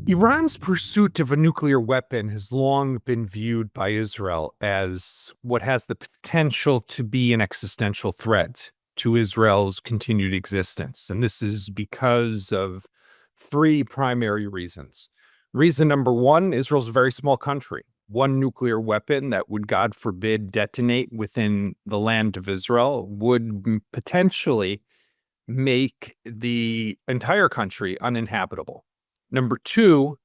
Iran's pursuit of a nuclear weapon has long been viewed by Israel as what has the potential to be an existential threat to Israel's continued existence. And this is because of three primary reasons. Reason number one, Israel's a very small country. One nuclear weapon that would, God forbid, detonate within the land of Israel would potentially make the entire country uninhabitable. Number two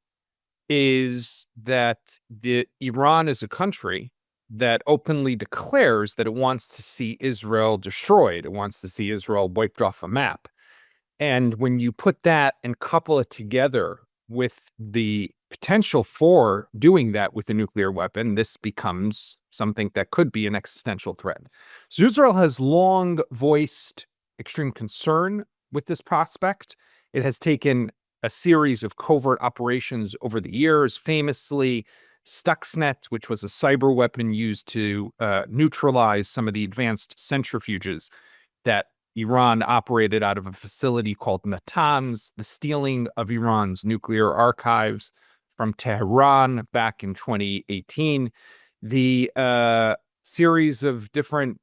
is that Iran is a country that openly declares that it wants to see Israel destroyed. It wants to see Israel wiped off a map. And when you put that and couple it together with the potential for doing that with a nuclear weapon, this becomes something that could be an existential threat. So Israel has long voiced extreme concern with this prospect. It has taken a series of covert operations over the years, famously Stuxnet, which was a cyber weapon used to neutralize some of the advanced centrifuges that Iran operated out of a facility called Natanz, the stealing of Iran's nuclear archives from Tehran back in 2018, the series of different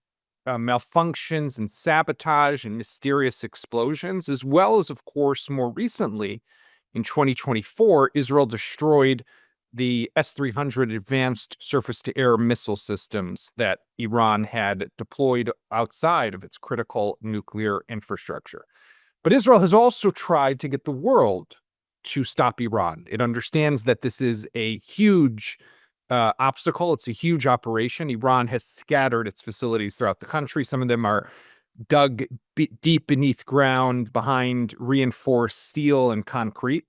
malfunctions and sabotage and mysterious explosions, as well as, of course, more recently, in 2024, Israel destroyed the S-300 advanced surface-to-air missile systems that Iran had deployed outside of its critical nuclear infrastructure. But Israel has also tried to get the world to stop Iran. It understands that this is a huge obstacle. It's a huge operation. Iran has scattered its facilities throughout the country. Some of them are dug deep beneath ground behind reinforced steel and concrete.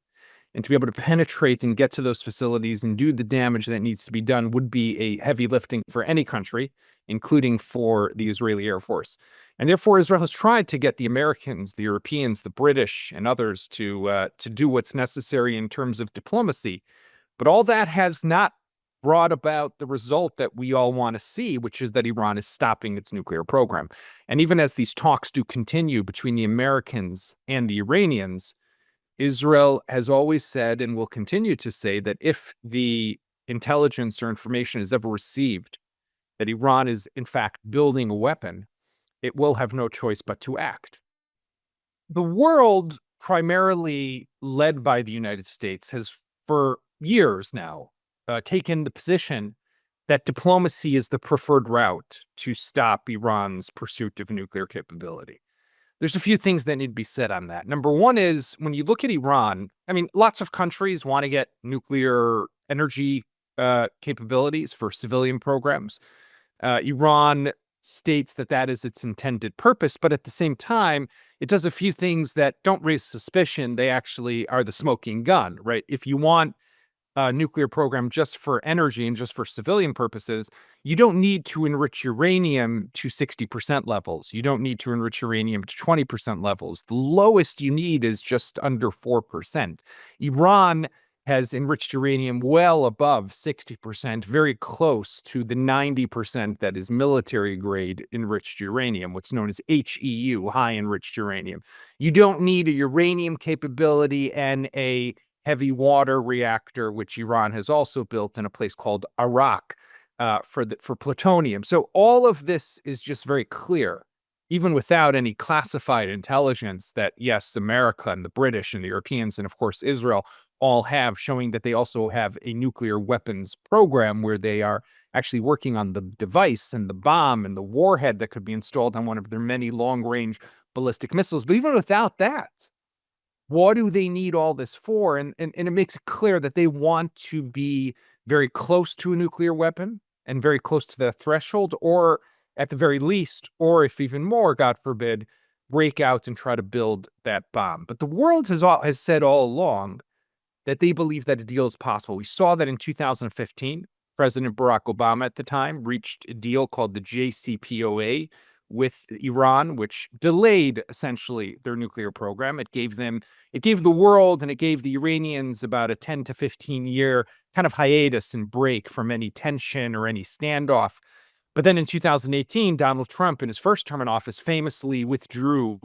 And to be able to penetrate and get to those facilities and do the damage that needs to be done would be a heavy lifting for any country, including for the Israeli Air Force. And therefore, Israel has tried to get the Americans, the Europeans, the British, and others to do what's necessary in terms of diplomacy. But all that has not brought about the result that we all want to see, which is that Iran is stopping its nuclear program. And even as these talks do continue between the Americans and the Iranians, Israel has always said and will continue to say that if the intelligence or information is ever received that Iran is, in fact, building a weapon, it will have no choice but to act. The world, primarily led by the United States, has for years now taken the position that diplomacy is the preferred route to stop Iran's pursuit of nuclear capability. There's a few things that need to be said on that. Number one is when you look at Iran, I mean, lots of countries want to get nuclear energy capabilities for civilian programs. Iran states that that is its intended purpose, but at the same time, it does a few things that don't raise suspicion. They actually are the smoking gun, right? If you want a nuclear program just for energy and just for civilian purposes, you don't need to enrich uranium to 60% levels. You don't need to enrich uranium to 20% levels. The lowest you need is just under 4%. Iran has enriched uranium well above 60%, very close to the 90% that is military grade enriched uranium, what's known as HEU, high enriched uranium. You don't need a uranium capability and a heavy water reactor, which Iran has also built in a place called Iraq for plutonium. So all of this is just very clear, even without any classified intelligence that, yes, America and the British and the Europeans and, of course, Israel all have, showing that they also have a nuclear weapons program where they are actually working on the device and the bomb and the warhead that could be installed on one of their many long-range ballistic missiles. But even without that, what do they need all this for? And it makes it clear that they want to be very close to a nuclear weapon and very close to the threshold, or at the very least, or if even more, God forbid, break out and try to build that bomb. But the world has said all along that they believe that a deal is possible. We saw that in 2015. President Barack Obama at the time reached a deal called the JCPOA with Iran, which delayed essentially their nuclear program. It gave the world and it gave the Iranians about a 10 to 15 year kind of hiatus and break from any tension or any standoff. But then in 2018, Donald Trump, in his first term in office, famously withdrew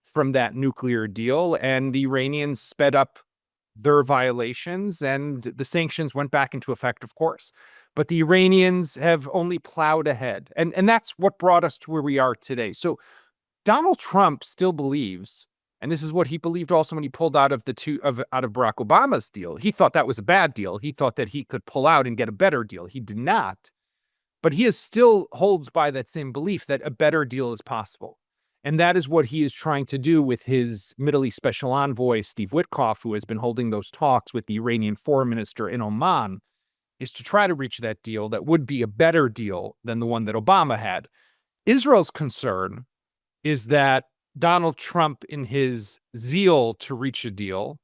from that nuclear deal, and the Iranians sped up their violations, and the sanctions went back into effect, of course. But the Iranians have only plowed ahead. And that's what brought us to where we are today. So Donald Trump still believes, and this is what he believed also when he pulled out of out of Barack Obama's deal. He thought that was a bad deal. He thought that he could pull out and get a better deal. He did not. But he still holds by that same belief that a better deal is possible. And that is what he is trying to do with his Middle East special envoy, Steve Witkoff, who has been holding those talks with the Iranian foreign minister in Oman, is to try to reach that deal that would be a better deal than the one that Obama had. Israel's concern is that Donald Trump, in his zeal to reach a deal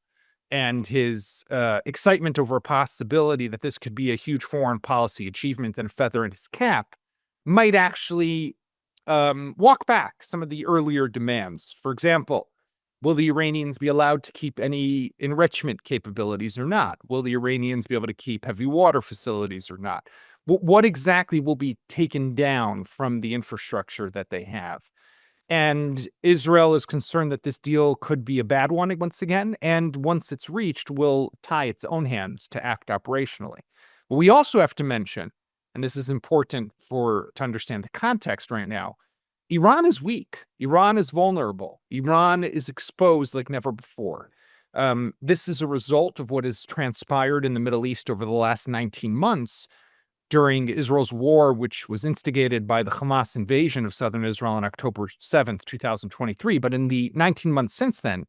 and his excitement over a possibility that this could be a huge foreign policy achievement and a feather in his cap, might actually walk back some of the earlier demands. For example, will the Iranians be allowed to keep any enrichment capabilities or not? Will the Iranians be able to keep heavy water facilities or not? What exactly will be taken down from the infrastructure that they have? And Israel is concerned that this deal could be a bad one once again, and once it's reached, will tie its own hands to act operationally. But we also have to mention, and this is important to understand the context right now, Iran is weak. Iran is vulnerable. Iran is exposed like never before. This is a result of what has transpired in the Middle East over the last 19 months, during Israel's war, which was instigated by the Hamas invasion of southern Israel on October 7th, 2023. But in the 19 months since then,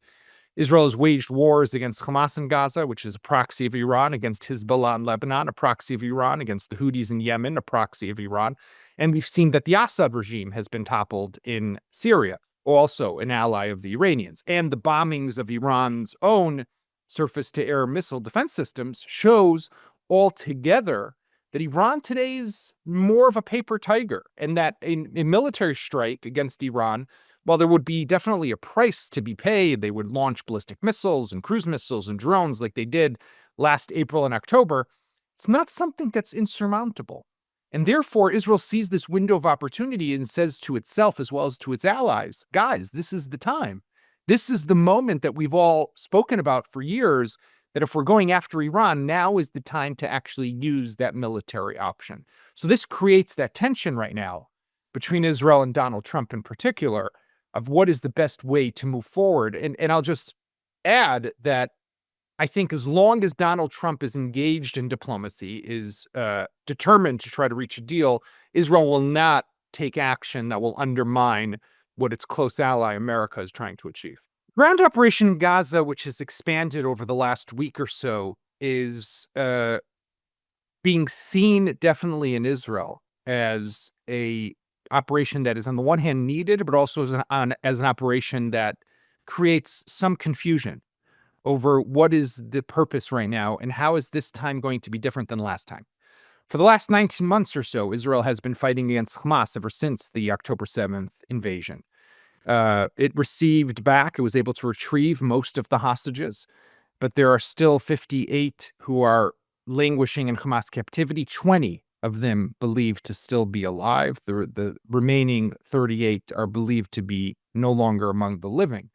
Israel has waged wars against Hamas in Gaza, which is a proxy of Iran, against Hezbollah in Lebanon, a proxy of Iran, against the Houthis in Yemen, a proxy of Iran. And we've seen that the Assad regime has been toppled in Syria, also an ally of the Iranians. And the bombings of Iran's own surface-to-air missile defense systems shows altogether that Iran today is more of a paper tiger, and that a military strike against Iran, while there would be definitely a price to be paid, they would launch ballistic missiles and cruise missiles and drones like they did last April and October, it's not something that's insurmountable. And therefore, Israel sees this window of opportunity and says to itself as well as to its allies, guys, this is the time. This is the moment that we've all spoken about for years, that if we're going after Iran, now is the time to actually use that military option. So this creates that tension right now between Israel and Donald Trump in particular of what is the best way to move forward. And I'll just add that I think as long as Donald Trump is engaged in diplomacy, is determined to try to reach a deal, Israel will not take action that will undermine what its close ally America is trying to achieve. Ground operation in Gaza, which has expanded over the last week or so, is being seen definitely in Israel as a operation that is on the one hand needed, but also as an operation that creates some confusion over what is the purpose right now and how is this time going to be different than last time. For the last 19 months or so, Israel has been fighting against Hamas ever since the October 7th invasion. It was able to retrieve most of the hostages, but there are still 58 who are languishing in Hamas captivity, 20 of them believed to still be alive. The remaining 38 are believed to be no longer among the living.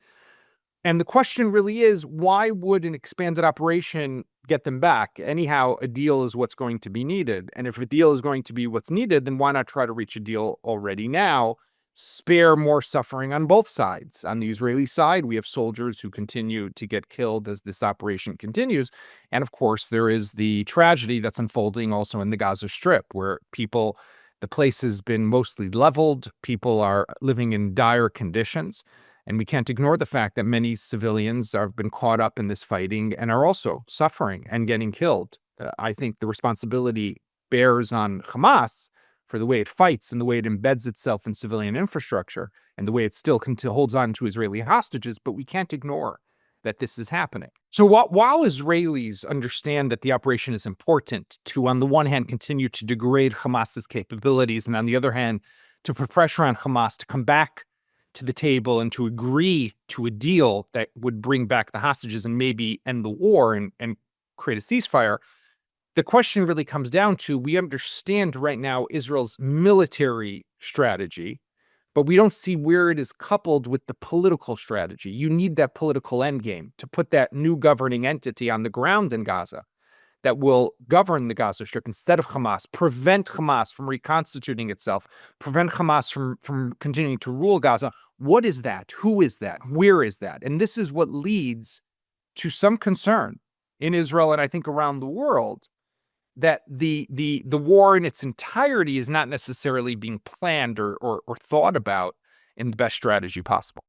And the question really is, why would an expanded operation get them back? Anyhow, a deal is what's going to be needed. And if a deal is going to be what's needed, then why not try to reach a deal already now? Spare more suffering on both sides. On the Israeli side, we have soldiers who continue to get killed as this operation continues. And of course, there is the tragedy that's unfolding also in the Gaza Strip, where the place has been mostly leveled. People are living in dire conditions. And we can't ignore the fact that many civilians have been caught up in this fighting and are also suffering and getting killed. I think the responsibility bears on Hamas for the way it fights and the way it embeds itself in civilian infrastructure and the way it still holds on to Israeli hostages, but we can't ignore that this is happening. So while Israelis understand that the operation is important to, on the one hand, continue to degrade Hamas's capabilities, and on the other hand, to put pressure on Hamas to come back to the table and to agree to a deal that would bring back the hostages and maybe end the war and create a ceasefire, the question really comes down to, we understand right now Israel's military strategy, but we don't see where it is coupled with the political strategy. You need that political endgame to put that new governing entity on the ground in Gaza that will govern the Gaza Strip instead of Hamas, prevent Hamas from reconstituting itself, prevent Hamas from continuing to rule Gaza. What is that? Who is that? Where is that? And this is what leads to some concern in Israel and I think around the world that the war in its entirety is not necessarily being planned or thought about in the best strategy possible.